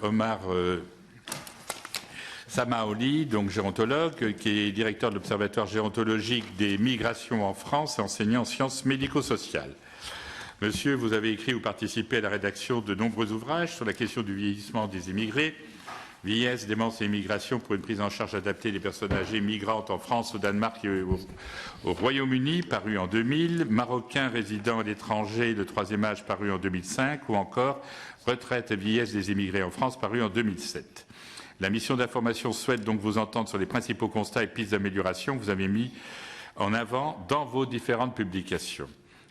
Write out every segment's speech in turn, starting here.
Omar Samaoli, donc gérontologue, qui est directeur de l'Observatoire gérontologique des migrations en France et enseignant en sciences médico-sociales. Monsieur, vous avez écrit ou participé à la rédaction de nombreux ouvrages sur la question du vieillissement des immigrés, vieillesse, démence et immigration pour une prise en charge adaptée des personnes âgées migrantes en France, au Danemark et au Royaume-Uni, paru en 2000, Marocains résidant à l'étranger, le troisième âge, paru en 2005, ou encore Retraite et vieillesse des immigrés en France, paru en 2007. La mission d'information souhaite donc vous entendre sur les principaux constats et pistes d'amélioration que vous avez mis en avant dans vos différentes publications.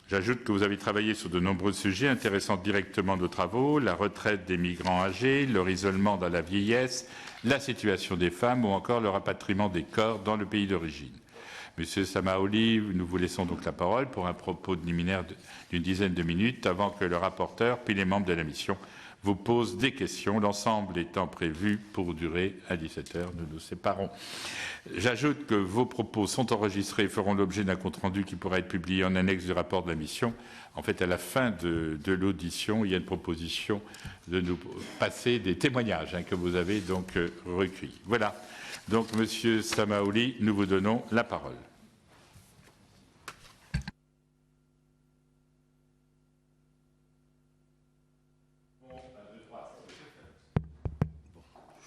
J'ajoute que vous avez travaillé sur de nombreux sujets intéressant directement nos travaux, la retraite des migrants âgés, leur isolement dans la vieillesse, la situation des femmes ou encore le rapatriement des corps dans le pays d'origine. Monsieur Samaoli, nous vous laissons donc la parole pour un propos liminaire d'une dizaine de minutes avant que le rapporteur puis les membres de la mission vous posent des questions, l'ensemble étant prévu pour durer à 17 h. Nous nous séparons. J'ajoute que vos propos sont enregistrés et feront l'objet d'un compte-rendu qui pourra être publié en annexe du rapport de la mission. En fait, à la fin de l'audition, il y a une proposition de nous passer des témoignages que vous avez donc recueillis. Voilà. Donc, Monsieur Samaoli, nous vous donnons la parole.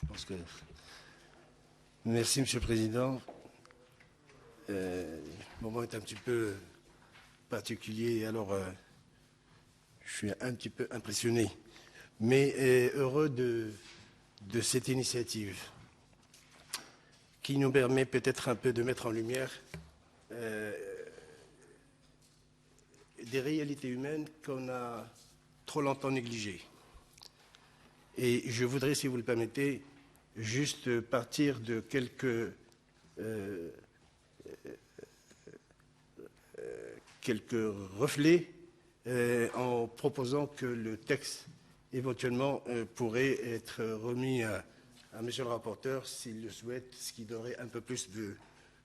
Je pense que... Merci, Monsieur le Président. Le moment est un petit peu particulier, alors je suis un petit peu impressionné, mais heureux de cette initiative qui nous permet peut-être un peu de mettre en lumière des réalités humaines qu'on a trop longtemps négligées. Et je voudrais, si vous le permettez, juste partir de quelques reflets en proposant que le texte éventuellement pourrait être remis à Monsieur le rapporteur s'il le souhaite, ce qui donnerait un peu plus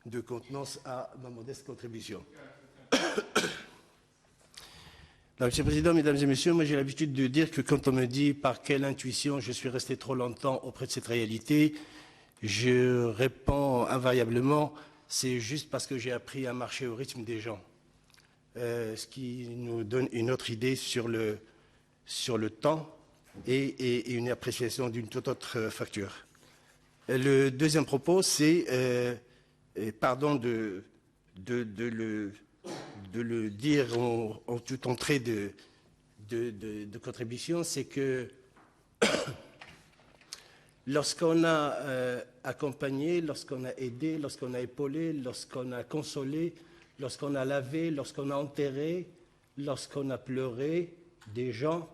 de contenance à ma modeste contribution. Alors, Monsieur le Président, Mesdames et Messieurs, moi j'ai l'habitude de dire que quand on me dit par quelle intuition je suis resté trop longtemps auprès de cette réalité, je réponds invariablement, c'est juste parce que j'ai appris à marcher au rythme des gens. Ce qui nous donne une autre idée sur le temps et une appréciation d'une toute autre facture. Le deuxième propos, c'est, pardon de le dire en toute entrée de contribution, c'est que lorsqu'on a accompagné, lorsqu'on a aidé, lorsqu'on a épaulé, lorsqu'on a consolé, lorsqu'on a lavé, lorsqu'on a enterré, lorsqu'on a pleuré, des gens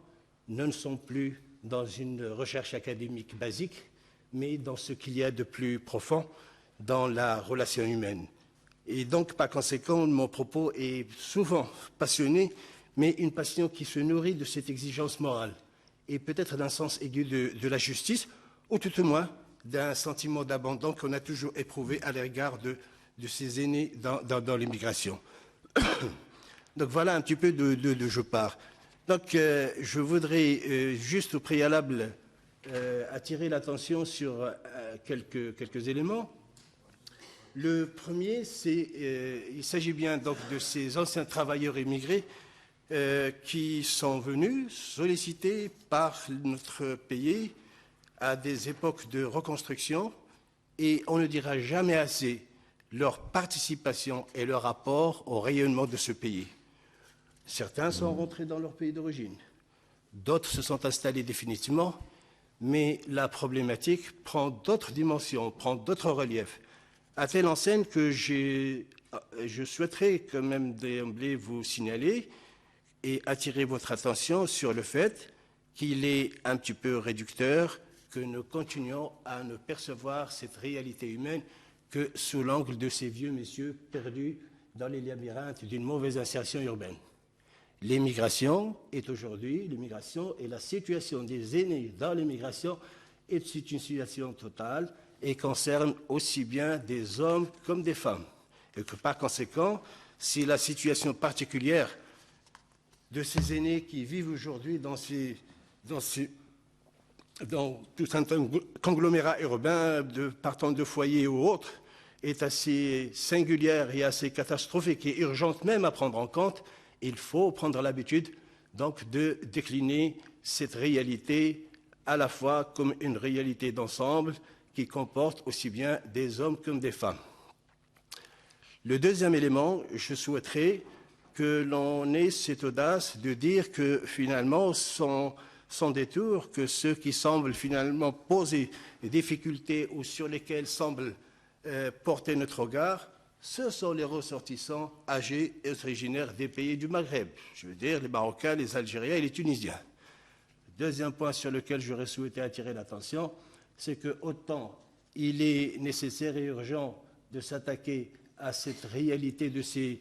ne sont plus dans une recherche académique basique, mais dans ce qu'il y a de plus profond dans la relation humaine. Et donc, par conséquent, mon propos est souvent passionné, mais une passion qui se nourrit de cette exigence morale et peut-être d'un sens aigu de la justice, ou tout au moins d'un sentiment d'abandon qu'on a toujours éprouvé à l'égard de ces aînés dans l'immigration. Donc voilà un petit peu de je pars. Donc je voudrais juste au préalable attirer l'attention sur quelques éléments. Le premier, il s'agit bien donc de ces anciens travailleurs immigrés qui sont venus sollicités par notre pays à des époques de reconstruction, et on ne dira jamais assez leur participation et leur apport au rayonnement de ce pays. Certains sont rentrés dans leur pays d'origine, d'autres se sont installés définitivement, mais la problématique prend d'autres dimensions, prend d'autres reliefs, à telle enseigne que je souhaiterais quand même d'emblée vous signaler et attirer votre attention sur le fait qu'il est un petit peu réducteur que nous continuions à ne percevoir cette réalité humaine que sous l'angle de ces vieux messieurs perdus dans les labyrinthes d'une mauvaise insertion urbaine. L'immigration est aujourd'hui, l'immigration et la situation des aînés dans l'immigration est une situation totale et concerne aussi bien des hommes comme des femmes. Et que par conséquent, si la situation particulière de ces aînés qui vivent aujourd'hui dans ces dans tout un conglomérat urbain, partant de foyers ou autres, est assez singulière et assez catastrophique et urgente même à prendre en compte. Il faut prendre l'habitude donc de décliner cette réalité à la fois comme une réalité d'ensemble qui comporte aussi bien des hommes comme des femmes. Le deuxième élément, je souhaiterais que l'on ait cette audace de dire que finalement, sans détour, que ceux qui semblent finalement poser des difficultés ou sur lesquels semble porter notre regard, ce sont les ressortissants âgés et originaires des pays du Maghreb, je veux dire les Marocains, les Algériens et les Tunisiens. Deuxième point sur lequel j'aurais souhaité attirer l'attention, c'est que autant il est nécessaire et urgent de s'attaquer à cette réalité de ces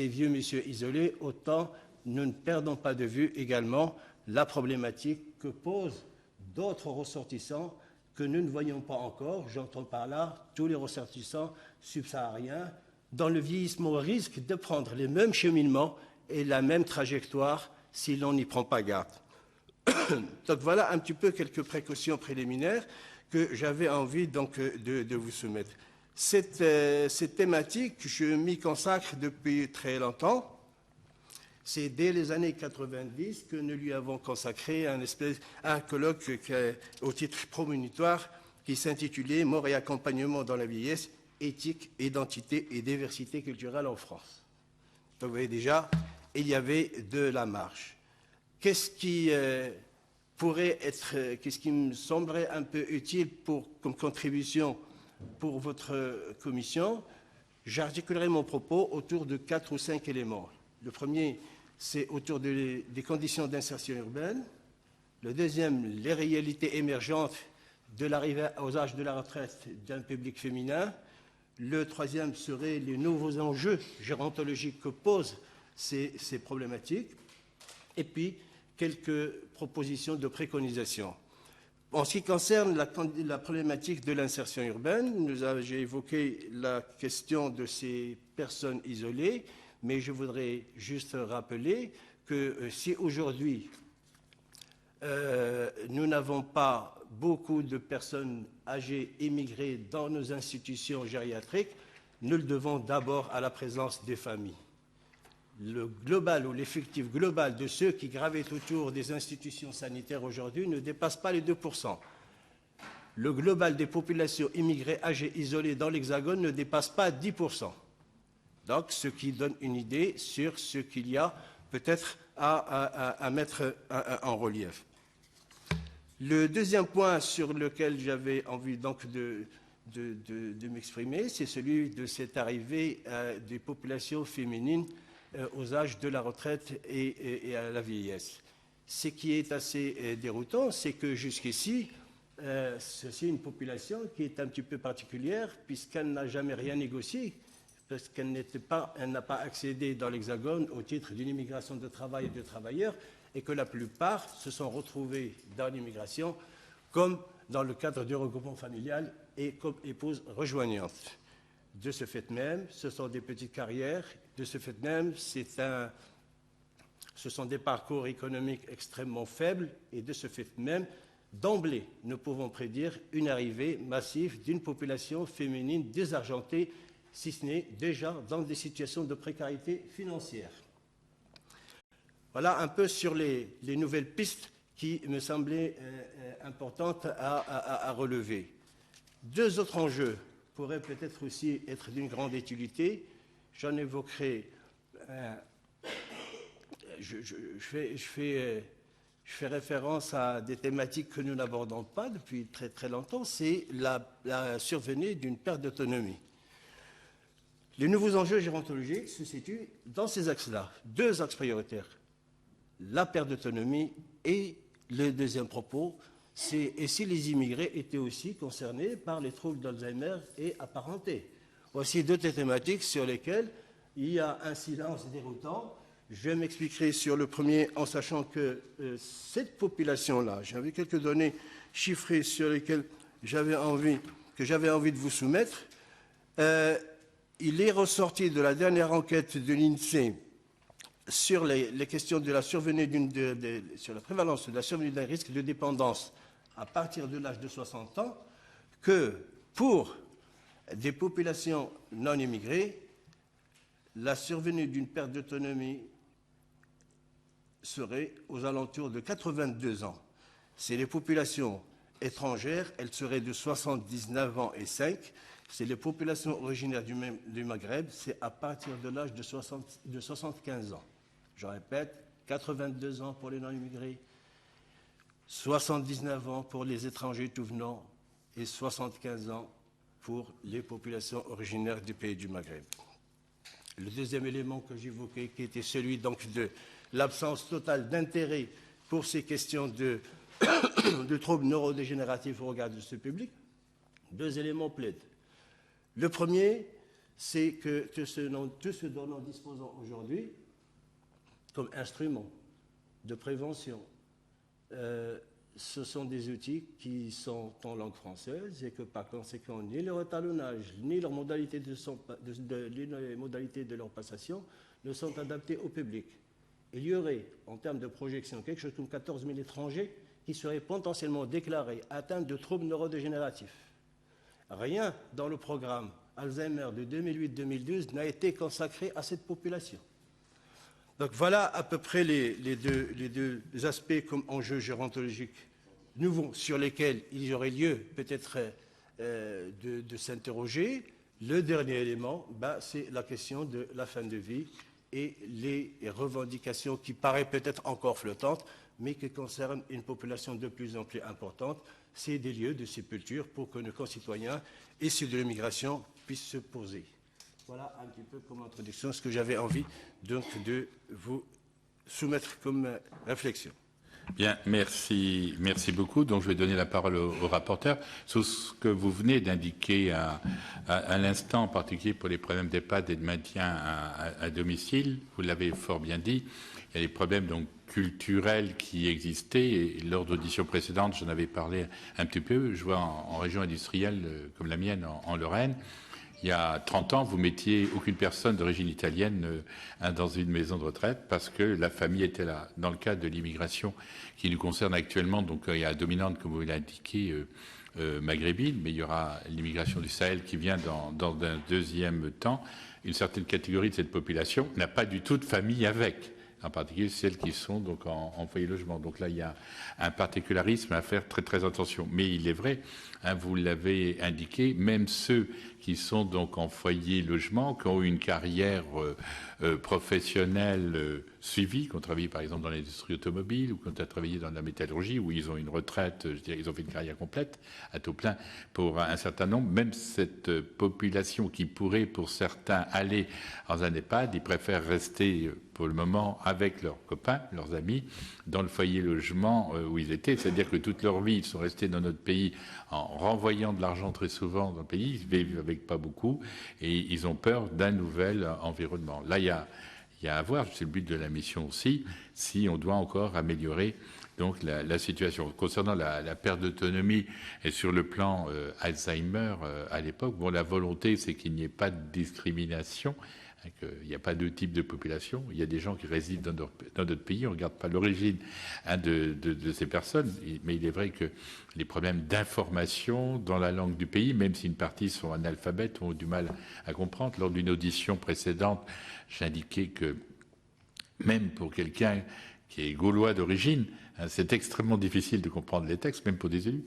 vieux messieurs isolés, autant nous ne perdons pas de vue également la problématique que posent d'autres ressortissants que nous ne voyons pas encore. J'entends par là tous les ressortissants subsahariens dont le vieillissement risque de prendre les mêmes cheminements et la même trajectoire si l'on n'y prend pas garde. Donc voilà un petit peu quelques précautions préliminaires que j'avais envie donc de vous soumettre. Cette thématique, je m'y consacre depuis très longtemps. C'est dès les années 90 que nous lui avons consacré un colloque au titre prémonitoire qui s'intitulait « Mort et accompagnement dans la vieillesse, éthique, identité et diversité culturelle en France ». Donc vous voyez déjà, il y avait de la marge. Qu'est-ce qui me semblerait un peu utile comme contribution pour votre commission? J'articulerai mon propos autour de 4 ou 5 éléments. Le premier, c'est autour des conditions d'insertion urbaine. Le deuxième, les réalités émergentes de l'arrivée aux âges de la retraite d'un public féminin. Le troisième serait les nouveaux enjeux gérontologiques que posent ces problématiques. Et puis, quelques propositions de préconisation. En ce qui concerne la problématique de l'insertion urbaine, j'ai évoqué la question de ces personnes isolées, mais je voudrais juste rappeler que si aujourd'hui nous n'avons pas beaucoup de personnes âgées immigrées dans nos institutions gériatriques, nous le devons d'abord à la présence des familles. Le global ou l'effectif global de ceux qui gravitent autour des institutions sanitaires aujourd'hui ne dépasse pas les 2%. Le global des populations immigrées âgées isolées dans l'Hexagone ne dépasse pas 10%. Donc, ce qui donne une idée sur ce qu'il y a peut-être à mettre en relief. Le deuxième point sur lequel j'avais envie donc de m'exprimer, c'est celui de cette arrivée des populations féminines aux âges de la retraite et à la vieillesse. Ce qui est assez déroutant, c'est que jusqu'ici, c'est une population qui est un petit peu particulière puisqu'elle n'a jamais rien négocié, parce qu'elle n'a pas accédé dans l'Hexagone au titre d'une immigration de travail et de travailleurs, et que la plupart se sont retrouvés dans l'immigration comme dans le cadre du regroupement familial et comme épouses rejoignantes. De ce fait même, ce sont des petites carrières. De ce fait même, ce sont des parcours économiques extrêmement faibles. Et de ce fait même, d'emblée, nous pouvons prédire une arrivée massive d'une population féminine désargentée, si ce n'est déjà dans des situations de précarité financière. Voilà un peu sur les nouvelles pistes qui me semblaient importantes à relever. Deux autres enjeux pourrait peut-être aussi être d'une grande utilité. J'en évoquerai. Je fais référence à des thématiques que nous n'abordons pas depuis très très longtemps. C'est la survenue d'une perte d'autonomie. Les nouveaux enjeux gérontologiques se situent dans ces axes-là. Deux axes prioritaires. La perte d'autonomie et le deuxième propos, c'est et si les immigrés étaient aussi concernés par les troubles d'Alzheimer et apparentés. Voici deux thématiques sur lesquelles il y a un silence déroutant. Je m'expliquerai sur le premier en sachant que cette population-là, j'avais quelques données chiffrées sur lesquelles j'avais envie de vous soumettre. Il est ressorti de la dernière enquête de l'INSEE sur les questions de la survenue sur la prévalence de la survenue d'un risque de dépendance à partir de l'âge de 60 ans, que pour des populations non immigrées, la survenue d'une perte d'autonomie serait aux alentours de 82 ans. C'est les populations étrangères, elles seraient de 79 ans et 5. C'est les populations originaires du Maghreb, c'est à partir de l'âge de 75 ans. Je répète, 82 ans pour les non-immigrés, 79 ans pour les étrangers tout venant et 75 ans pour les populations originaires du pays du Maghreb. Le deuxième élément que j'évoquais, qui était celui donc de l'absence totale d'intérêt pour ces questions de troubles neurodégénératifs au regard de ce public, deux éléments plaident. Le premier, c'est que tout ce dont nous disposons aujourd'hui comme instrument de prévention, ce sont des outils qui sont en langue française et que par conséquent, ni le retalonnage, ni les modalités de leur passation ne sont adaptés au public. Il y aurait, en termes de projection, quelque chose comme 14 000 étrangers qui seraient potentiellement déclarés atteints de troubles neurodégénératifs. Rien dans le programme Alzheimer de 2008-2012 n'a été consacré à cette population. Donc voilà à peu près les deux aspects comme enjeux gérontologiques nouveaux sur lesquels il y aurait lieu peut-être de s'interroger. Le dernier élément, c'est la question de la fin de vie et les revendications qui paraissent peut-être encore flottantes, mais qui concernent une population de plus en plus importante. C'est des lieux de sépulture pour que nos concitoyens issus de l'immigration puissent se poser. Voilà un petit peu comme introduction ce que j'avais envie donc de vous soumettre comme réflexion. Bien, merci beaucoup. Donc, je vais donner la parole au rapporteur. Sur ce que vous venez d'indiquer à l'instant, en particulier pour les problèmes d'EHPAD et de maintien à domicile, vous l'avez fort bien dit, il y a des problèmes donc culturels qui existaient. Et lors d'auditions précédentes, j'en avais parlé un petit peu. Je vois en région industrielle comme la mienne, en Lorraine, il y a 30 ans, vous mettiez aucune personne d'origine italienne dans une maison de retraite parce que la famille était là. Dans le cadre de l'immigration qui nous concerne actuellement, donc il y a la dominante, comme vous l'indiquez, maghrébine, mais il y aura l'immigration du Sahel qui vient dans un deuxième temps. Une certaine catégorie de cette population n'a pas du tout de famille avec, en particulier celles qui sont donc en foyer logement. Donc là, il y a un particularisme à faire très très attention. Mais il est vrai, vous l'avez indiqué, même ceux qui sont donc en foyer logement, qui ont eu une carrière professionnelle suivie, qui ont travaillé par exemple dans l'industrie automobile ou qui ont travaillé dans la métallurgie, où ils ont une retraite, je dirais, ils ont fait une carrière complète à taux plein pour un certain nombre. Même cette population qui pourrait pour certains aller dans un EHPAD, ils préfèrent rester pour le moment avec leurs copains, leurs amis, dans le foyer logement où ils étaient. C'est-à-dire que toute leur vie, ils sont restés dans notre pays en renvoyant de l'argent très souvent dans le pays, ils vivent avec pas beaucoup, et ils ont peur d'un nouvel environnement. Là, il y a à voir, c'est le but de la mission aussi, si on doit encore améliorer donc la situation. Concernant la perte d'autonomie et sur le plan Alzheimer à l'époque, bon, la volonté, c'est qu'il n'y ait pas de discrimination, il n'y a pas deux types de population. Il y a des gens qui résident dans notre pays, on ne regarde pas l'origine de ces personnes, mais il est vrai que les problèmes d'information dans la langue du pays, même si une partie sont analphabètes, ont du mal à comprendre. Lors d'une audition précédente, j'indiquais que même pour quelqu'un qui est gaulois d'origine, c'est extrêmement difficile de comprendre les textes, même pour des élus.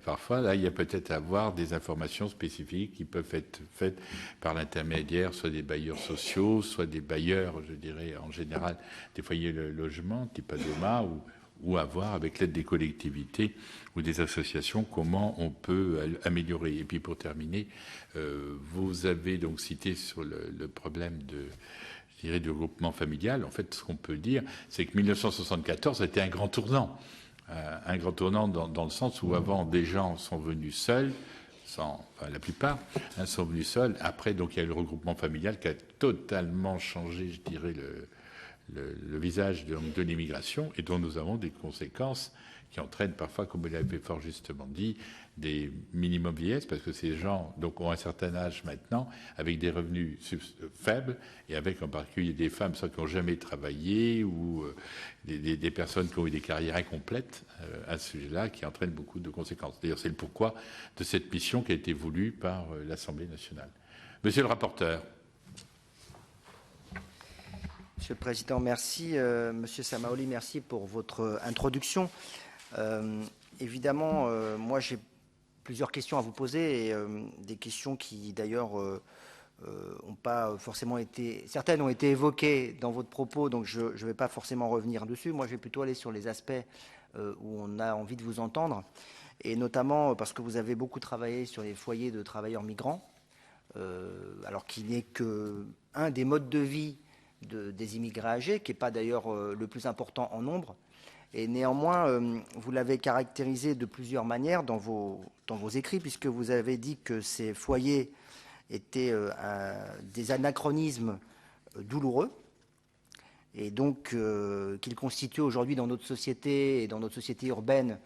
Parfois, là, il y a peut-être à avoir des informations spécifiques qui peuvent être faites par l'intermédiaire, soit des bailleurs sociaux, soit des bailleurs, je dirais, en général, des foyers de logement, type ADOMA, ou à voir avec l'aide des collectivités ou des associations comment on peut améliorer. Et puis, pour terminer, vous avez donc cité sur le problème du regroupement familial. En fait, ce qu'on peut dire, c'est que 1974 était un grand tournant. Un grand tournant dans le sens où avant, des gens sont venus seuls, la plupart sont venus seuls. Après, donc, il y a eu le regroupement familial qui a totalement changé, je dirais, le visage de l'immigration et dont nous avons des conséquences qui entraîne parfois, comme vous l'avez fort justement dit, des minimums vieillesse, parce que ces gens donc, ont un certain âge maintenant, avec des revenus faibles, et avec en particulier des femmes qui n'ont jamais travaillé, ou des personnes qui ont eu des carrières incomplètes à ce sujet-là, qui entraînent beaucoup de conséquences. D'ailleurs, c'est le pourquoi de cette mission qui a été voulue par l'Assemblée nationale. Monsieur le rapporteur. Monsieur le Président, merci. Monsieur Samaoli, merci pour votre introduction. Évidemment, moi j'ai plusieurs questions à vous poser, et des questions qui d'ailleurs n'ont pas forcément été... Certaines ont été évoquées dans votre propos, donc je ne vais pas forcément revenir dessus. Moi, je vais plutôt aller sur les aspects où on a envie de vous entendre, et notamment parce que vous avez beaucoup travaillé sur les foyers de travailleurs migrants, alors qu'il n'est qu'un des modes de vie des immigrés âgés, qui n'est pas d'ailleurs le plus important en nombre. Et néanmoins, vous l'avez caractérisé de plusieurs manières dans vos écrits, puisque vous avez dit que ces foyers étaient des anachronismes douloureux, et donc qu'ils constituent aujourd'hui dans notre société et dans notre société urbaine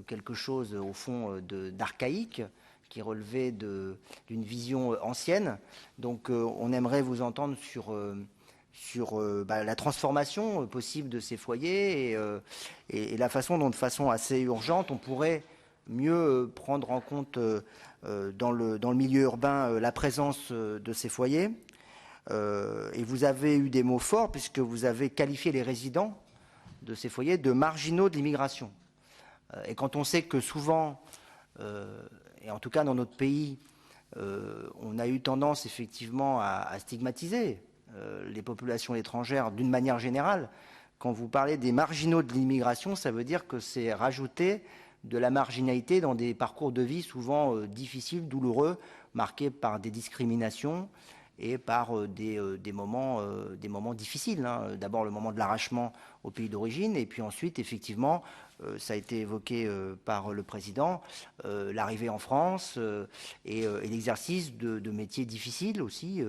quelque chose, au fond, d'archaïque, qui relevait d'une vision ancienne. Donc on aimerait vous entendre sur la transformation possible de ces foyers, et la façon dont, de façon assez urgente, on pourrait mieux prendre en compte dans le milieu urbain la présence de ces foyers. Et vous avez eu des mots forts, puisque vous avez qualifié les résidents de ces foyers de marginaux de l'immigration. Et quand on sait que souvent, et en tout cas dans notre pays, on a eu tendance effectivement à stigmatiser les populations étrangères d'une manière générale. Quand vous parlez des marginaux de l'immigration, ça veut dire que c'est rajouter de la marginalité dans des parcours de vie souvent difficiles, douloureux, marqués par des discriminations et par des moments difficiles. Hein. D'abord le moment de l'arrachement au pays d'origine, et puis ensuite, effectivement, ça a été évoqué par le Président, l'arrivée en France et l'exercice de métiers difficiles aussi,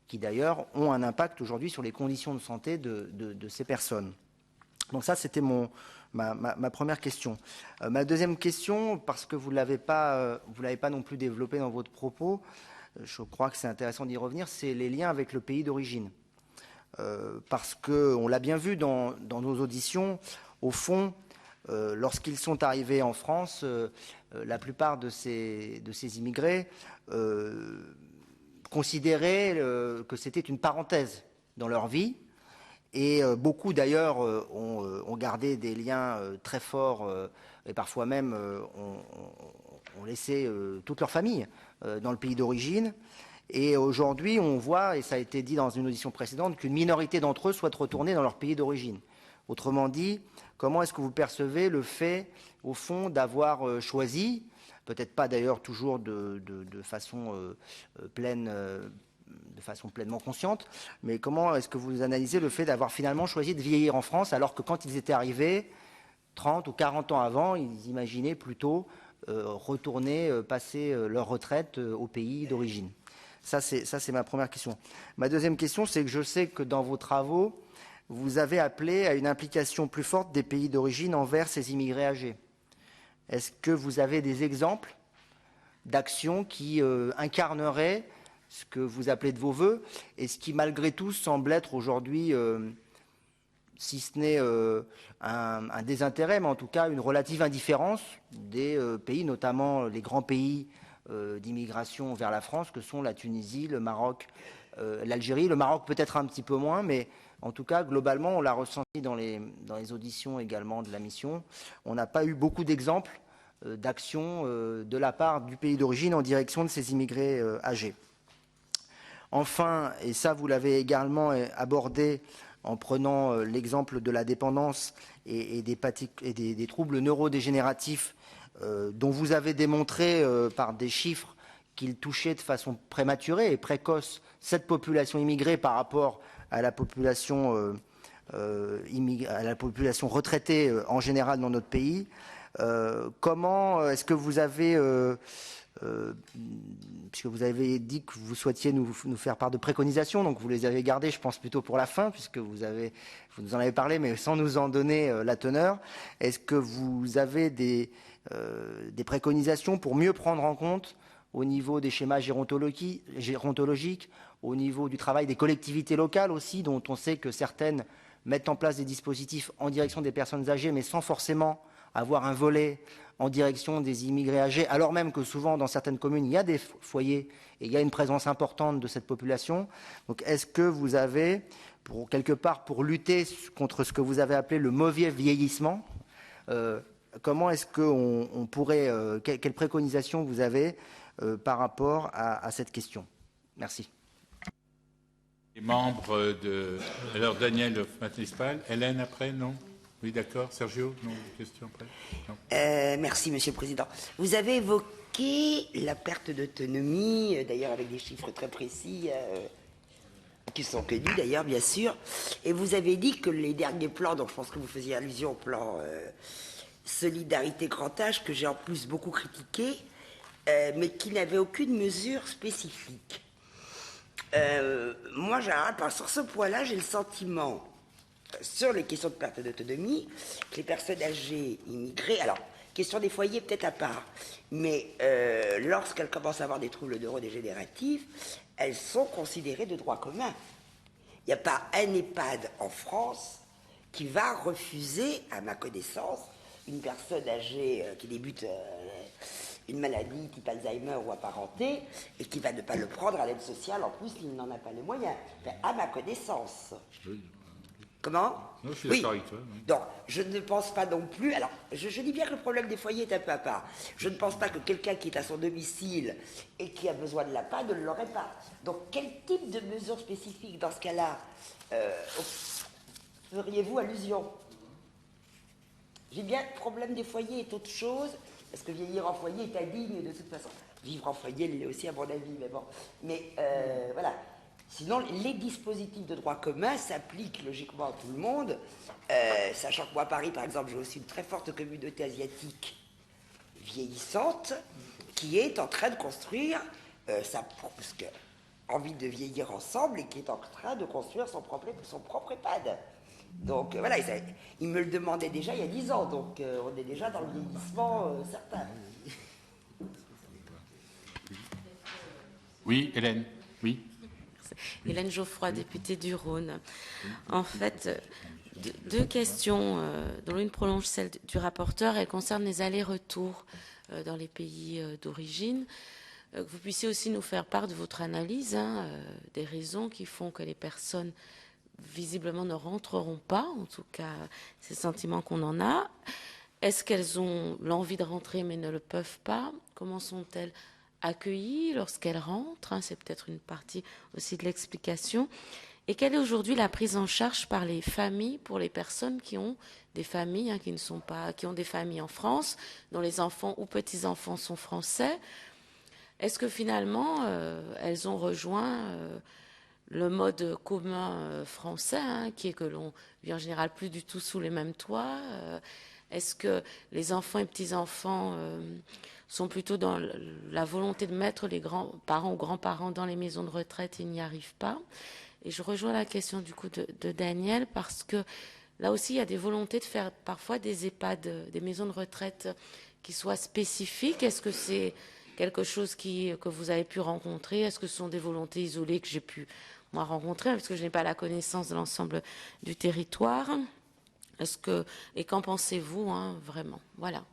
qui d'ailleurs ont un impact aujourd'hui sur les conditions de santé de ces personnes. Donc ça, c'était ma première question. Ma deuxième question, parce que vous ne l'avez pas non plus développé dans votre propos, je crois que c'est intéressant d'y revenir, c'est les liens avec le pays d'origine. Parce qu'on l'a bien vu dans nos auditions, au fond, lorsqu'ils sont arrivés en France, la plupart de ces immigrés considéraient que c'était une parenthèse dans leur vie, et beaucoup d'ailleurs ont gardé des liens très forts, et parfois même ont laissé toute leur famille dans le pays d'origine. Et aujourd'hui, on voit, et ça a été dit dans une audition précédente, qu'une minorité d'entre eux souhaitent retourner dans leur pays d'origine. Autrement dit, comment est-ce que vous percevez le fait, au fond, d'avoir choisi, peut-être pas d'ailleurs toujours de façon pleine, de façon pleinement consciente, mais comment est-ce que vous analysez le fait d'avoir finalement choisi de vieillir en France, alors que quand ils étaient arrivés, 30 ou 40 ans avant, ils imaginaient plutôt retourner, passer leur retraite au pays d'origine. Ça, c'est ma première question. Ma deuxième question, c'est que je sais que dans vos travaux, vous avez appelé à une implication plus forte des pays d'origine envers ces immigrés âgés. Est-ce que vous avez des exemples d'actions qui incarneraient ce que vous appelez de vos voeux, et ce qui, malgré tout, semble être aujourd'hui, si ce n'est un désintérêt, mais en tout cas une relative indifférence des pays, notamment les grands pays d'immigration vers la France, que sont la Tunisie, le Maroc, l'Algérie. Le Maroc peut-être un petit peu moins, mais en tout cas, globalement, on l'a ressenti dans les auditions également de la mission. On n'a pas eu beaucoup d'exemples d'actions de la part du pays d'origine en direction de ces immigrés âgés. Enfin, et ça vous l'avez également abordé en prenant l'exemple de la dépendance et des troubles neurodégénératifs, dont vous avez démontré par des chiffres qu'ils touchaient de façon prématurée et précoce cette population immigrée par rapport à la population retraitée en général dans notre pays. Comment est-ce que vous avez puisque vous avez dit que vous souhaitiez nous faire part de préconisations, donc vous les avez gardées, je pense, plutôt pour la fin, puisque vous nous en avez parlé, mais sans nous en donner la teneur. Est-ce que vous avez des préconisations pour mieux prendre en compte, au niveau des schémas gérontologiques, au niveau du travail des collectivités locales aussi, dont on sait que certaines mettent en place des dispositifs en direction des personnes âgées, mais sans forcément avoir un volet en direction des immigrés âgés, alors même que souvent dans certaines communes il y a des foyers et il y a une présence importante de cette population. Donc est-ce que vous avez, quelque part, pour lutter contre ce que vous avez appelé le mauvais vieillissement, comment est-ce qu'on pourrait, quelles préconisations vous avez par rapport à cette question? Merci. Les membres de... Alors Daniel Matnispal, Hélène après, non? Oui, d'accord. Sergio, non, question après non. Merci, Monsieur le Président. Vous avez évoqué la perte d'autonomie, d'ailleurs avec des chiffres très précis, qui sont connus d'ailleurs, bien sûr, et vous avez dit que les derniers plans, donc je pense que vous faisiez allusion au plan Solidarité Grand Âge, que j'ai en plus beaucoup critiqué, mais qui n'avait aucune mesure spécifique. Moi, sur ce point-là, j'ai le sentiment, sur les questions de perte d'autonomie, que les personnes âgées, immigrées, alors, question des foyers peut-être à part, mais lorsqu'elles commencent à avoir des troubles neurodégénératifs, elles sont considérées de droit commun. Il n'y a pas un EHPAD en France qui va refuser, à ma connaissance, une personne âgée qui débute une maladie type Alzheimer ou apparentée, et qui va ne pas le prendre à l'aide sociale, en plus, il n'en a pas les moyens. Enfin, à ma connaissance. Oui. Comment? Non, je suis d'accord avec toi. Oui. Donc, je ne pense pas non plus... Alors, je dis bien que le problème des foyers est un peu à part. Je ne pense pas que quelqu'un qui est à son domicile et qui a besoin de l'APA ne l'aurait pas. Donc, quel type de mesures spécifiques, dans ce cas-là, feriez-vous allusion? J'ai bien le problème des foyers est autre chose, parce que vieillir en foyer est indigne de toute façon. Vivre en foyer l'est aussi à mon avis, mais bon. Mais voilà. Sinon, les dispositifs de droit commun s'appliquent logiquement à tout le monde, sachant que moi, à Paris, par exemple, j'ai aussi une très forte communauté asiatique vieillissante qui est en train de construire envie de vieillir ensemble et qui est en train de construire son propre EHPAD. Donc voilà, il me le demandait déjà il y a 10 ans, donc on est déjà dans le vieillissement certain. Oui, Hélène, oui. Hélène Geoffroy, députée du Rhône. En fait, deux questions, dont l'une prolonge celle du rapporteur. Elle concerne les allers-retours dans les pays d'origine. Que vous puissiez aussi nous faire part de votre analyse, des raisons qui font que les personnes visiblement ne rentreront pas, en tout cas, c'est le sentiment qu'on en a. Est-ce qu'elles ont l'envie de rentrer mais ne le peuvent pas? Comment sont-elles accueillies lorsqu'elles rentrent? C'est peut-être une partie aussi de l'explication. Et quelle est aujourd'hui la prise en charge par les familles pour les personnes qui ont des familles, qui ont des familles en France, dont les enfants ou petits-enfants sont français? Est-ce que finalement, elles ont rejoint le mode commun français, qui est que l'on vit en général plus du tout sous les mêmes toits? Est-ce que les enfants et petits-enfants sont plutôt dans la volonté de mettre les grands-parents ou grands-parents dans les maisons de retraite et n'y arrivent pas? Et je rejoins la question du coup de Daniel, parce que là aussi il y a des volontés de faire parfois des EHPAD, des maisons de retraite qui soient spécifiques. Est-ce que c'est quelque chose que vous avez pu rencontrer? Est-ce que ce sont des volontés isolées que j'ai pu moi rencontrer, parce que je n'ai pas la connaissance de l'ensemble du territoire? Et qu'en pensez-vous vraiment? Voilà.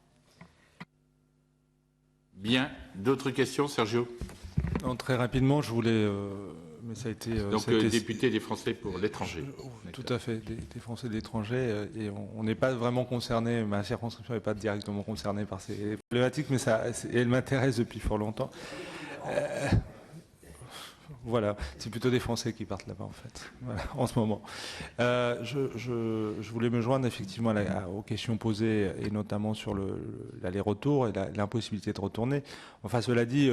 Bien. D'autres questions, Sergio? Non, très rapidement, je voulais... mais ça a été... Donc, député des Français pour l'étranger. Tout à fait, des Français de l'étranger. Et on n'est pas vraiment concerné, ma circonscription n'est pas directement concernée par ces problématiques, mais elle m'intéresse depuis fort longtemps. Voilà, c'est plutôt des Français qui partent là-bas en fait, voilà, en ce moment. Je voulais me joindre effectivement aux questions posées, et notamment sur l'aller-retour et l'impossibilité de retourner. Enfin, cela dit,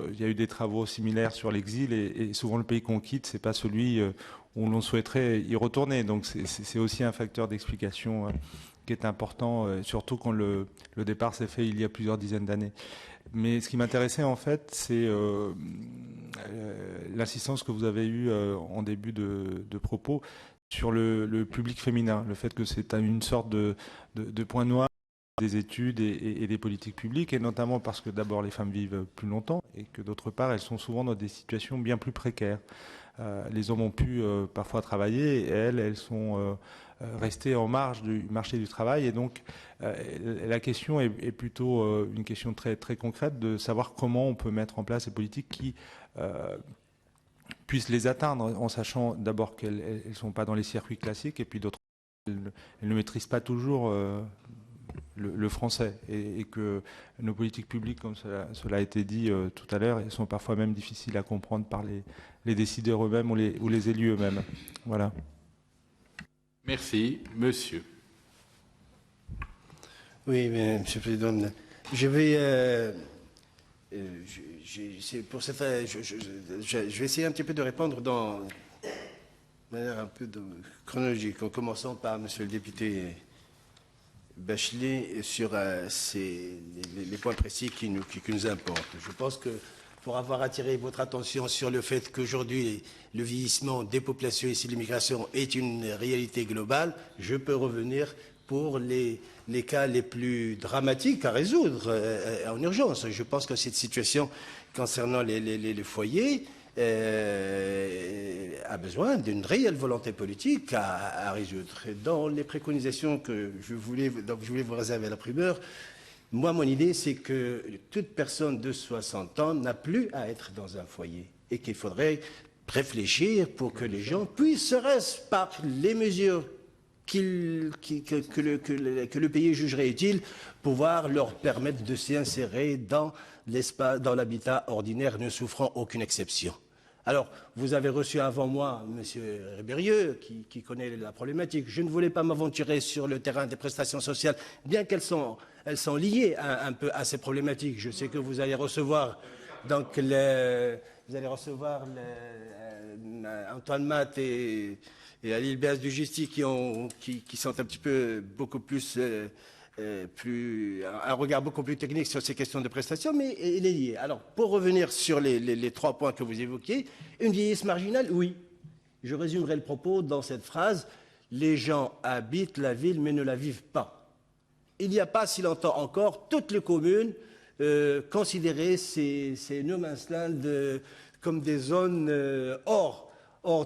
il y a eu des travaux similaires sur l'exil, et souvent le pays qu'on quitte, c'est pas celui où l'on souhaiterait y retourner. Donc c'est aussi un facteur d'explication qui est important, surtout quand le départ s'est fait il y a plusieurs dizaines d'années. Mais ce qui m'intéressait en fait, c'est l'insistance que vous avez eue en début de propos sur le public féminin, le fait que c'est une sorte de point noir des études et des politiques publiques, et notamment parce que d'abord les femmes vivent plus longtemps et que d'autre part elles sont souvent dans des situations bien plus précaires. Les hommes ont pu parfois travailler et elles sont restées en marge du marché du travail, et donc la question est plutôt une question très, très concrète de savoir comment on peut mettre en place des politiques qui puissent les atteindre, en sachant d'abord qu'elles ne sont pas dans les circuits classiques, et puis d'autre part, elles ne maîtrisent pas toujours le français, et que nos politiques publiques, comme cela a été dit tout à l'heure, sont parfois même difficiles à comprendre par les décideurs eux-mêmes ou les élus eux-mêmes. Voilà. Merci. Monsieur. Oui, mais, Monsieur le Président, je vais... pour cette, je vais essayer un petit peu de répondre de manière un peu chronologique, en commençant par Monsieur le député Bachelet sur les points précis qui nous importent. Je pense que pour avoir attiré votre attention sur le fait qu'aujourd'hui le vieillissement des populations ici, l'immigration est une réalité globale, je peux revenir pour les cas les plus dramatiques à résoudre en urgence. Je pense que cette situation concernant les foyers a besoin d'une réelle volonté politique à résoudre. Dans les préconisations que je voulais vous réserver à la primeur, moi, mon idée, c'est que toute personne de 60 ans n'a plus à être dans un foyer et qu'il faudrait réfléchir pour que les gens puissent, serait-ce par les mesures que le pays jugerait utile, pouvoir leur permettre de s'insérer dans l'habitat ordinaire, ne souffrant aucune exception. Alors, vous avez reçu avant moi M. Ribérieux, qui connaît la problématique. Je ne voulais pas m'aventurer sur le terrain des prestations sociales, bien qu'elles sont liées un peu à ces problématiques. Je sais que vous allez recevoir donc Antoine Matt et Alil Béaz du Justice qui sont un petit peu beaucoup plus... un regard beaucoup plus technique sur ces questions de prestations, mais il est lié. Alors, pour revenir sur les 3 points que vous évoquiez, une vieillesse marginale, oui. Je résumerai le propos dans cette phrase. Les gens habitent la ville, mais ne la vivent pas. Il n'y a pas si longtemps encore, toutes les communes considéraient ces no man's land comme des zones hors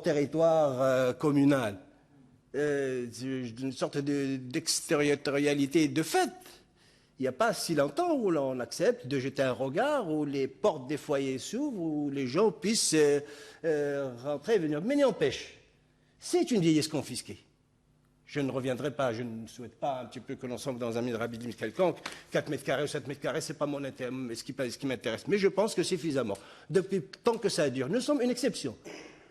territoire communal. Une sorte d'extériorialité de fait. Il n'y a pas si longtemps où l'on accepte de jeter un regard, où les portes des foyers s'ouvrent, où les gens puissent rentrer et venir. Mais n'empêche, c'est une vieillesse confisquée. Je ne reviendrai pas, je ne souhaite pas un petit peu que l'on soit dans un misérabilisme quelconque. 4 mètres carrés ou 7 mètres carrés, ce n'est pas ce qui m'intéresse. Mais je pense que suffisamment. Depuis tant que ça dure, nous sommes une exception.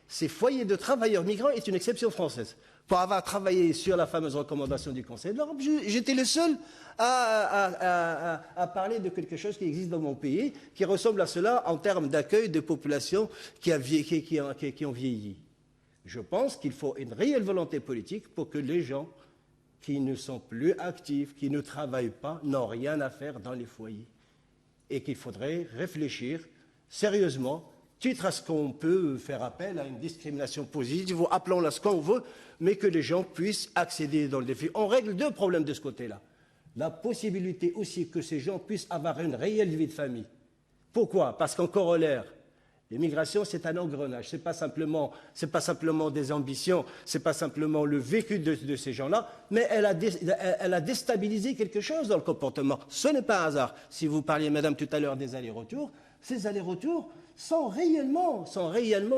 Ces foyers de travailleurs migrants est une exception française. Pour avoir travaillé sur la fameuse recommandation du Conseil de l'Europe, j'étais le seul à parler de quelque chose qui existe dans mon pays, qui ressemble à cela en termes d'accueil de populations qui ont vieilli. Je pense qu'il faut une réelle volonté politique pour que les gens qui ne sont plus actifs, qui ne travaillent pas, n'ont rien à faire dans les foyers. Et qu'il faudrait réfléchir sérieusement, titre à ce qu'on peut faire appel à une discrimination positive, ou appelons-la ce qu'on veut, mais que les gens puissent accéder dans le défi. On règle 2 problèmes de ce côté-là. La possibilité aussi que ces gens puissent avoir une réelle vie de famille. Pourquoi? Parce qu'en corollaire, l'immigration, c'est un engrenage. Ce n'est pas simplement des ambitions, ce n'est pas simplement le vécu de ces gens-là, mais elle a déstabilisé quelque chose dans le comportement. Ce n'est pas un hasard. Si vous parliez, madame, tout à l'heure des allers-retours, ces allers-retours sont réellement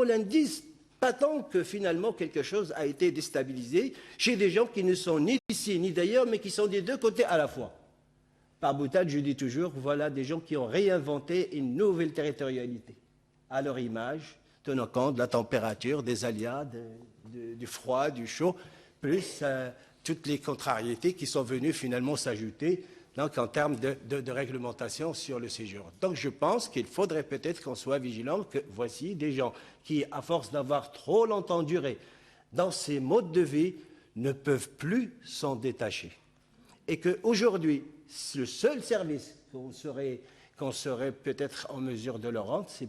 l'indice patent que finalement quelque chose a été déstabilisé chez des gens qui ne sont ni d'ici ni d'ailleurs, mais qui sont des 2 côtés à la fois. Par boutade, je dis toujours, voilà des gens qui ont réinventé une nouvelle territorialité à leur image, tenant compte de la température, des aléas, du froid, du chaud, plus toutes les contrariétés qui sont venues finalement s'ajouter donc en termes de réglementation sur le séjour. Donc je pense qu'il faudrait peut-être qu'on soit vigilant que voici des gens qui, à force d'avoir trop longtemps duré dans ces modes de vie, ne peuvent plus s'en détacher. et qu'aujourd'hui, le seul service qu'on serait peut-être en mesure de leur rendre, c'est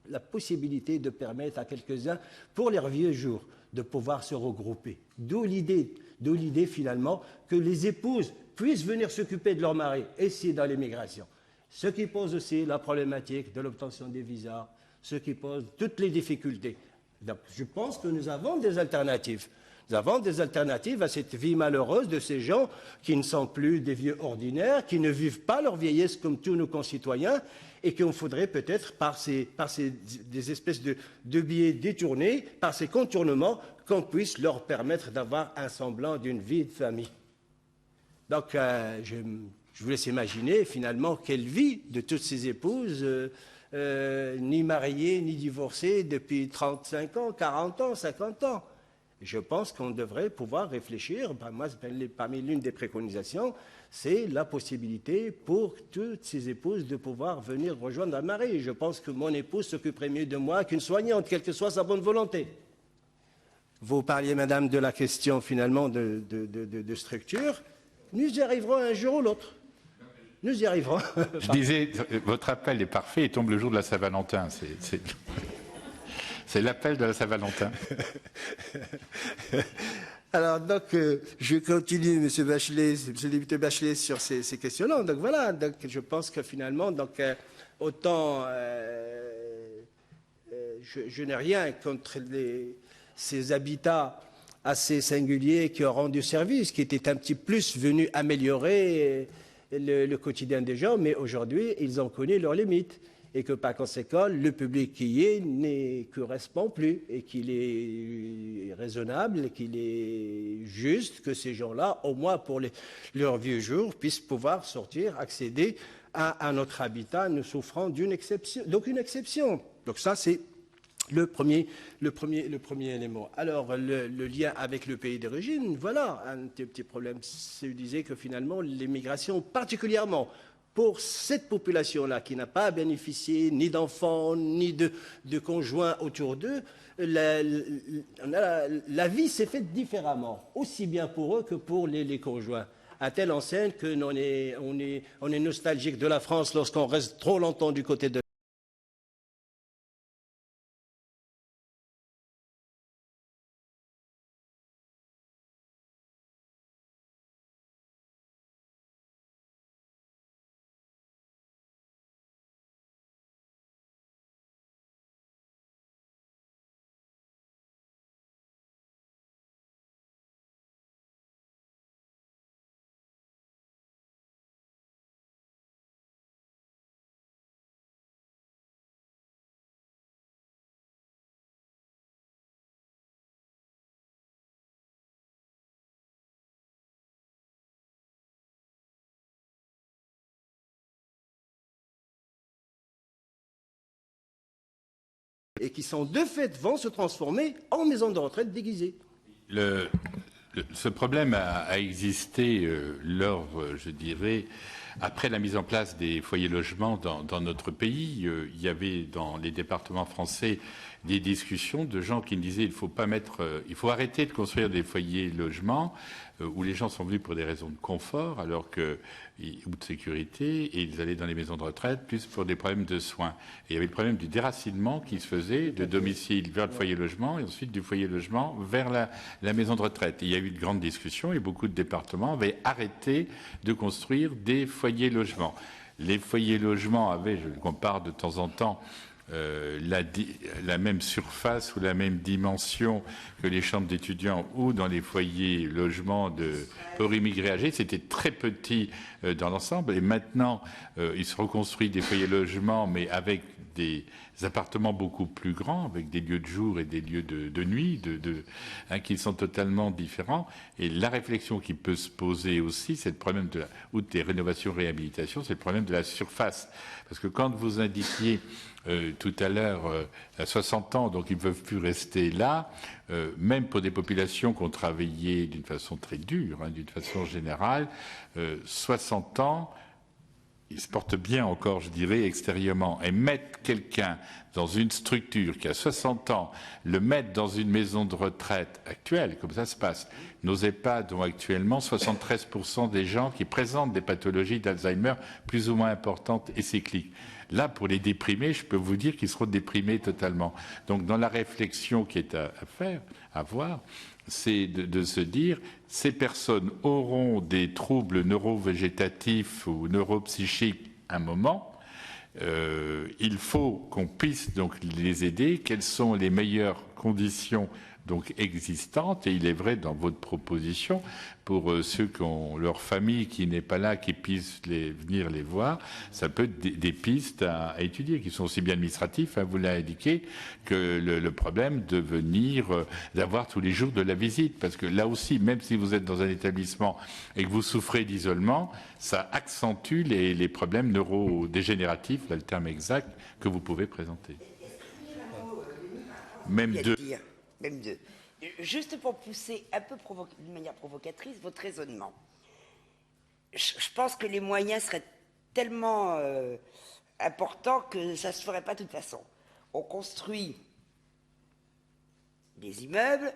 la possibilité de permettre à quelques-uns, pour leurs vieux jours, de pouvoir se regrouper. D'où l'idée finalement que les épouses puissent venir s'occuper de leur mari, et c'est dans l'immigration. Ce qui pose aussi la problématique de l'obtention des visas, ce qui pose toutes les difficultés. Donc, je pense que nous avons des alternatives. Nous avons des alternatives à cette vie malheureuse de ces gens qui ne sont plus des vieux ordinaires, qui ne vivent pas leur vieillesse comme tous nos concitoyens, et qu'il faudrait peut-être, par des espèces de biais détournés, par ces contournements, qu'on puisse leur permettre d'avoir un semblant d'une vie de famille. Donc, je vous laisse imaginer finalement quelle vie de toutes ces épouses, ni mariées, ni divorcées depuis 35 ans, 40 ans, 50 ans. Je pense qu'on devrait pouvoir réfléchir, parmi l'une des préconisations, c'est la possibilité pour toutes ces épouses de pouvoir venir rejoindre un mari. Je pense que mon épouse s'occuperait mieux de moi qu'une soignante, quelle que soit sa bonne volonté. Vous parliez, madame, de la question finalement de structure. Nous y arriverons un jour ou l'autre. Nous y arriverons. Je disais, votre appel est parfait et tombe le jour de la Saint-Valentin. C'est l'appel de la Saint-Valentin. Alors, donc, je continue, M. le député Bachelet, sur ces questions-là. Donc, voilà, donc, je pense que finalement, donc, autant je n'ai rien contre ces habitats assez singuliers qui ont rendu service, qui étaient un petit plus venus améliorer le quotidien des gens, mais aujourd'hui, ils ont connu leurs limites. Et que par conséquent, le public qui y est ne correspond plus, et qu'il est raisonnable, qu'il est juste que ces gens-là, au moins pour leurs vieux jours, puissent pouvoir sortir, accéder à notre habitat, ne souffrant d'aucune exception. Donc ça, c'est le premier élément. Alors, le lien avec le pays d'origine, voilà un petit problème. Je disais que finalement, l'immigration particulièrement, pour cette population-là qui n'a pas bénéficié ni d'enfants, ni de conjoints autour d'eux, la vie s'est faite différemment, aussi bien pour eux que pour les conjoints. À telle enseigne qu'on est nostalgique de la France lorsqu'on reste trop longtemps du côté de et qui sont de fait vont se transformer en maisons de retraite déguisées. Ce problème a existé je dirais, après la mise en place des foyers logements dans notre pays. Il y avait dans les départements français des discussions de gens qui me disaient il faut arrêter de construire des foyers logements où les gens sont venus pour des raisons de confort ou de sécurité, et ils allaient dans les maisons de retraite plus pour des problèmes de soins. Et il y avait le problème du déracinement qui se faisait de domicile vers le foyer logement et ensuite du foyer logement vers la maison de retraite. Et il y a eu de grandes discussions et beaucoup de départements avaient arrêté de construire des foyers logements. Les foyers logements avaient, je le compare de temps en temps, la même surface ou la même dimension que les chambres d'étudiants ou dans les foyers logements pour immigrés âgés. C'était très petit dans l'ensemble. Et maintenant, il se reconstruit des foyers logements, mais avec des appartements beaucoup plus grands, avec des lieux de jour et des lieux de nuit, qui sont totalement différents. Et la réflexion qui peut se poser aussi, c'est le problème outre des rénovations-réhabilitations, c'est le problème de la surface. Parce que quand vous indiquiez tout à l'heure à 60 ans, donc ils ne peuvent plus rester là, même pour des populations qui ont travaillé d'une façon très dure, d'une façon générale, 60 ans, il se porte bien encore, je dirais, extérieurement, et mettre quelqu'un dans une structure qui a 60 ans, le mettre dans une maison de retraite actuelle, comme ça se passe. Nos EHPAD ont actuellement 73% des gens qui présentent des pathologies d'Alzheimer plus ou moins importantes et cycliques. Là, pour les déprimés, je peux vous dire qu'ils seront déprimés totalement. Donc, dans la réflexion qui est à faire, à voir, c'est de se dire, ces personnes auront des troubles neurovégétatifs ou neuropsychiques à un moment. Il faut qu'on puisse donc les aider. Quelles sont les meilleures conditions donc existantes? Et il est vrai dans votre proposition, pour ceux qui ont leur famille qui n'est pas là, qui puissent venir les voir, ça peut être des pistes à étudier, qui sont aussi bien administratifs, hein, vous l'avez indiqué, que le problème de venir, d'avoir tous les jours de la visite. Parce que là aussi, même si vous êtes dans un établissement et que vous souffrez d'isolement, ça accentue les problèmes neurodégénératifs, là le terme exact, que vous pouvez présenter. Même deux. Même deux. Juste pour pousser un peu d'une manière provocatrice votre raisonnement. Je pense que les moyens seraient tellement importants que ça ne se ferait pas de toute façon. On construit des immeubles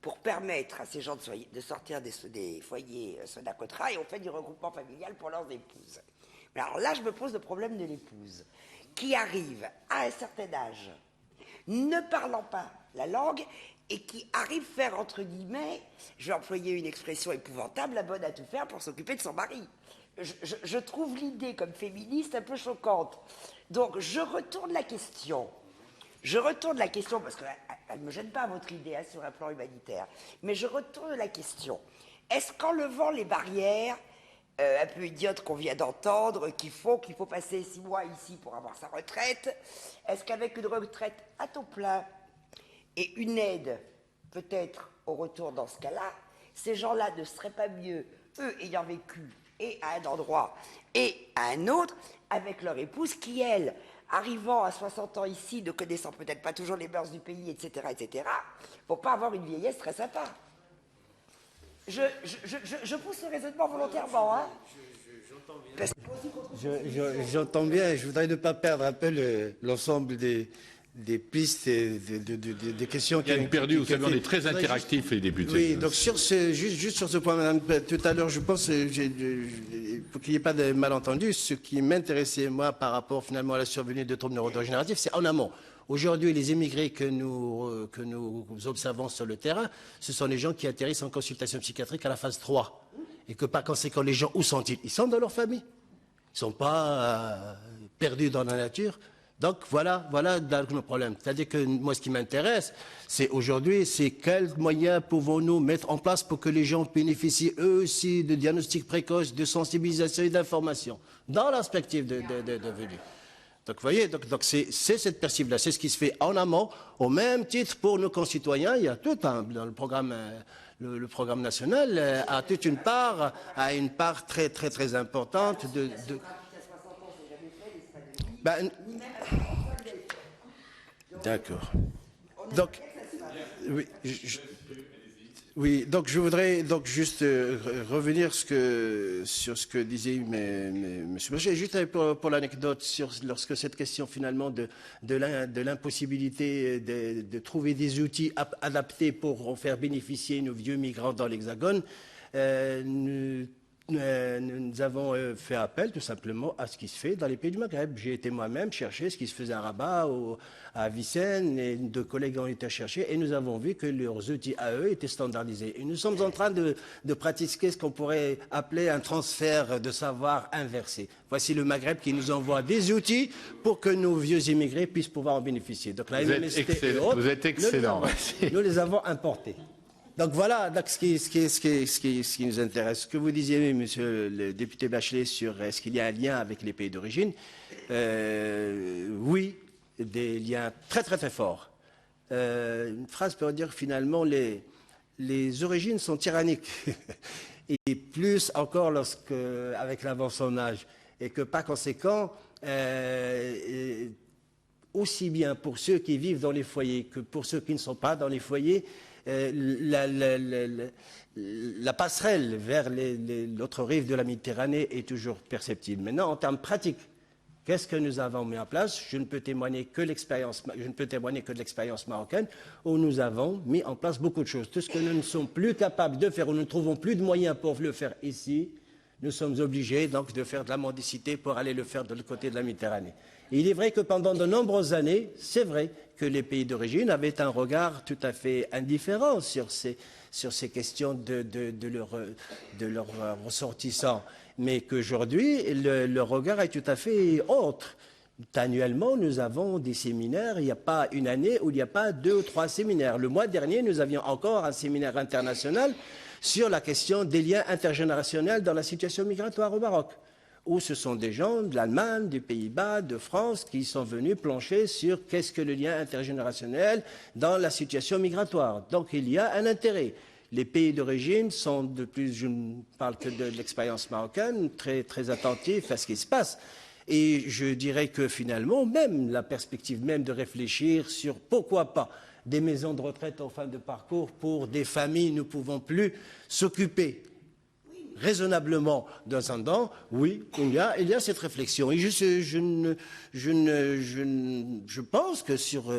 pour permettre à ces gens de sortir des foyers Sodacotra, et on fait du regroupement familial pour leurs épouses. Alors là, je me pose le problème de l'épouse qui arrive à un certain âge, ne parlant pas la langue, et qui arrive à faire, entre guillemets, je vais employer une expression épouvantable, la bonne à tout faire pour s'occuper de son mari. Je trouve l'idée comme féministe un peu choquante. Donc je retourne la question. Parce qu'elle ne me gêne pas votre idée hein, sur un plan humanitaire. Mais je retourne la question. Est-ce qu'en levant les barrières un peu idiotes qu'on vient d'entendre, qu'il faut passer 6 mois ici pour avoir sa retraite, est-ce qu'avec une retraite à taux plein et une aide, peut-être au retour dans ce cas-là, ces gens-là ne seraient pas mieux, eux ayant vécu et à un endroit et à un autre, avec leur épouse qui, elle, arrivant à 60 ans ici, ne connaissant peut-être pas toujours les mœurs du pays, etc., pour pas avoir une vieillesse très sympa. Je pousse le raisonnement volontairement, hein. J'entends bien, je voudrais ne pas perdre un peu l'ensemble des pistes et des questions qui ont perdu. Vous savez, on est très interactifs, les députés. Oui, donc juste sur ce point, madame, tout à l'heure, je pense, pour qu'il n'y ait pas de malentendu, ce qui m'intéressait, moi, par rapport finalement à la survenue de troubles neurodégénératifs, c'est en amont. Aujourd'hui, les immigrés que nous observons sur le terrain, ce sont les gens qui atterrissent en consultation psychiatrique à la phase 3. Et que par conséquent, les gens, où sont-ils? Ils sont dans leur famille. Ils ne sont pas perdus dans la nature. Donc voilà le problème. C'est-à-dire que moi, ce qui m'intéresse, c'est aujourd'hui, c'est quels moyens pouvons-nous mettre en place pour que les gens bénéficient eux aussi de diagnostics précoces, de sensibilisation et d'information, dans la perspective de venue. Donc vous voyez, donc c'est cette perspective-là, c'est ce qui se fait en amont, au même titre pour nos concitoyens. Il y a tout dans le programme. Le programme national a toute une part très très très importante de... D'accord. Donc, donc je voudrais donc juste revenir sur ce que disait M. Blanchet. Juste pour l'anecdote, lorsque cette question finalement de l'impossibilité de trouver des outils adaptés pour en faire bénéficier nos vieux migrants dans l'Hexagone, nous avons fait appel tout simplement à ce qui se fait dans les pays du Maghreb. J'ai été moi-même chercher ce qui se faisait à Rabat, à Vicenne, et 2 collègues ont été chercher, et nous avons vu que leurs outils à eux étaient standardisés. Et nous sommes en train de pratiquer ce qu'on pourrait appeler un transfert de savoir inversé. Voici le Maghreb qui nous envoie des outils pour que nos vieux immigrés puissent pouvoir en bénéficier. Donc la MNST et autres, vous êtes excellent. Nous les avons importés. Donc voilà donc ce qui nous intéresse. Ce que vous disiez, monsieur le député Bachelet, sur est-ce qu'il y a un lien avec les pays d'origine, oui, des liens très très très forts. Une phrase peut dire que finalement les origines sont tyranniques, et plus encore avec l'avance en âge, et que par conséquent, aussi bien pour ceux qui vivent dans les foyers que pour ceux qui ne sont pas dans les foyers, la passerelle vers l'autre rive de la Méditerranée est toujours perceptible. Maintenant, en termes pratiques, qu'est-ce que nous avons mis en place? Je ne peux témoigner que de l'expérience marocaine, où nous avons mis en place beaucoup de choses. Tout ce que nous ne sommes plus capables de faire, où nous ne trouvons plus de moyens pour le faire ici, nous sommes obligés donc de faire de la mendicité pour aller le faire de l'autre côté de la Méditerranée. Et il est vrai que pendant de nombreuses années, c'est vrai que les pays d'origine avaient un regard tout à fait indifférent sur ces questions de leurs ressortissants. Mais qu'aujourd'hui, le regard est tout à fait autre. Annuellement, nous avons des séminaires. Il n'y a pas une année où il n'y a pas 2 ou 3 séminaires. Le mois dernier, nous avions encore un séminaire international sur la question des liens intergénérationnels dans la situation migratoire au Maroc, où ce sont des gens de l'Allemagne, des Pays-Bas, de France, qui sont venus plancher sur qu'est-ce que le lien intergénérationnel dans la situation migratoire. Donc il y a un intérêt. Les pays d'origine sont de plus, je ne parle que de l'expérience marocaine, très, très attentifs à ce qui se passe. Et je dirais que finalement, même la perspective même de réfléchir sur pourquoi pas des maisons de retraite en fin de parcours pour des familles, nous ne pouvons plus s'occuper raisonnablement d'un enfant, oui, il y a cette réflexion. Et je pense que sur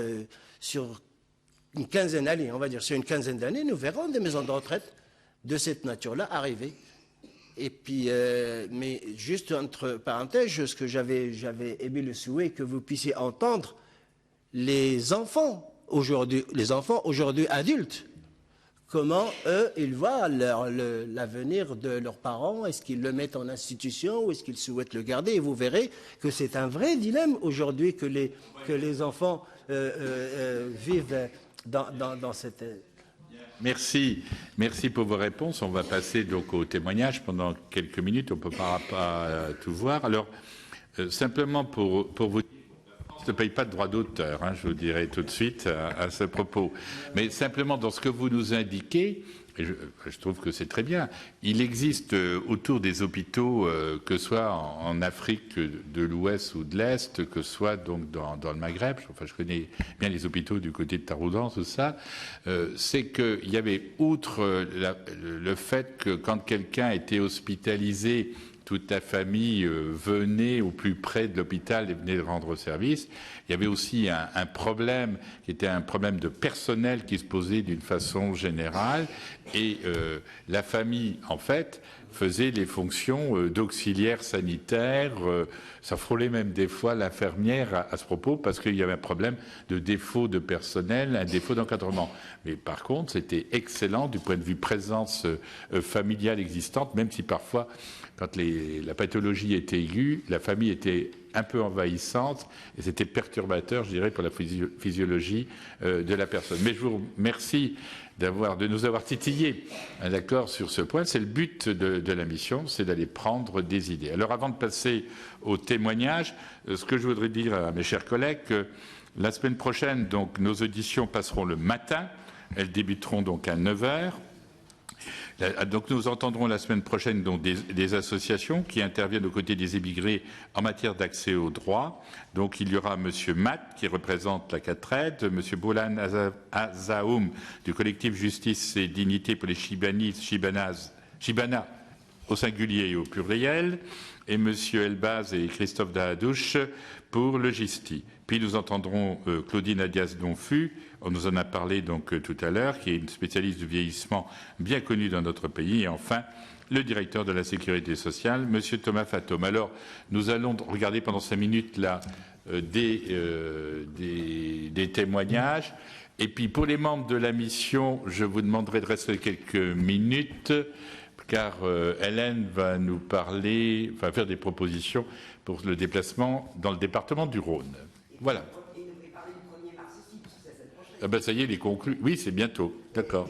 une quinzaine d'années, on va dire, sur une quinzaine d'années, nous verrons des maisons de retraite de cette nature-là arriver. Et puis, mais juste entre parenthèses, ce que j'avais émis le souhait que vous puissiez entendre les enfants aujourd'hui adultes, comment eux, ils voient l'avenir de leurs parents. Est-ce qu'ils le mettent en institution ou est-ce qu'ils souhaitent le garder? Et vous verrez que c'est un vrai dilemme aujourd'hui que les enfants vivent dans cette... Merci pour vos réponses. On va passer donc au témoignage pendant quelques minutes. On ne peut pas tout voir. Alors, simplement pour vous dire, ne paye pas de droit d'auteur, hein, je vous dirai tout de suite à ce propos. Mais simplement dans ce que vous nous indiquez, et je trouve que c'est très bien, il existe autour des hôpitaux, que ce soit en Afrique de l'Ouest ou de l'Est, que ce soit donc dans le Maghreb, enfin je connais bien les hôpitaux du côté de Taroudan, tout ça, c'est qu'il y avait, outre le fait que quand quelqu'un était hospitalisé, toute ta famille venait au plus près de l'hôpital et venait rendre service. Il y avait aussi un problème qui était un problème de personnel qui se posait d'une façon générale. Et la famille, en fait, faisait les fonctions d'auxiliaire sanitaire. Ça frôlait même des fois l'infirmière à ce propos parce qu'il y avait un problème de défaut de personnel, un défaut d'encadrement. Mais par contre, c'était excellent du point de vue présence familiale existante, même si parfois, quand la pathologie était aiguë, la famille était un peu envahissante et c'était perturbateur, je dirais, pour la physiologie de la personne. Mais je vous remercie de nous avoir titillé d'accord sur ce point. C'est le but de la mission, c'est d'aller prendre des idées. Alors avant de passer au témoignage, ce que je voudrais dire à mes chers collègues, que la semaine prochaine, donc, nos auditions passeront le matin. Elles débuteront donc à 9h. Donc nous entendrons la semaine prochaine donc, des associations qui interviennent aux côtés des émigrés en matière d'accès aux droits. Donc il y aura M. Matt qui représente la CATRED, M. Boulan Azaoum du collectif Justice et Dignité pour les Shibana au singulier et au pluriel, et M. Elbaz et Christophe Dahadouche pour le GISTI. Puis nous entendrons Claudine Adias-Donfu, on nous en a parlé donc tout à l'heure, qui est une spécialiste du vieillissement bien connue dans notre pays. Et enfin, le directeur de la Sécurité sociale, M. Thomas Fatome. Alors, nous allons regarder pendant 5 minutes là, des témoignages. Et puis, pour les membres de la mission, je vous demanderai de rester quelques minutes, car Hélène va nous parler, va faire des propositions pour le déplacement dans le département du Rhône. Voilà. Ah ben ça y est, il est conclu. Oui, c'est bientôt. D'accord.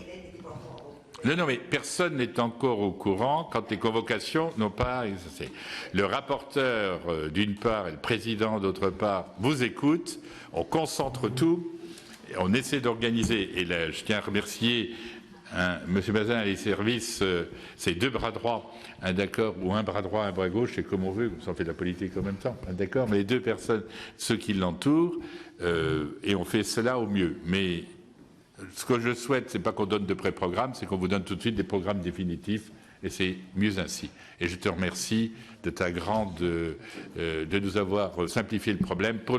Non, mais personne n'est encore au courant quand les convocations n'ont pas exercé. Le rapporteur, d'une part, et le président, d'autre part, vous écoutent. On concentre tout. Et on essaie d'organiser. Et là, je tiens à remercier M. Bazin et les services, ses 2 bras droits, d'accord, ou un bras droit, un bras gauche, c'est comme on veut, on fait de la politique en même temps, d'accord, mais les 2 personnes, ceux qui l'entourent, et on fait cela au mieux. Mais ce que je souhaite, c'est pas qu'on donne de pré-programmes, c'est qu'on vous donne tout de suite des programmes définitifs, et c'est mieux ainsi. Et je te remercie de ta grande, de nous avoir simplifié le problème.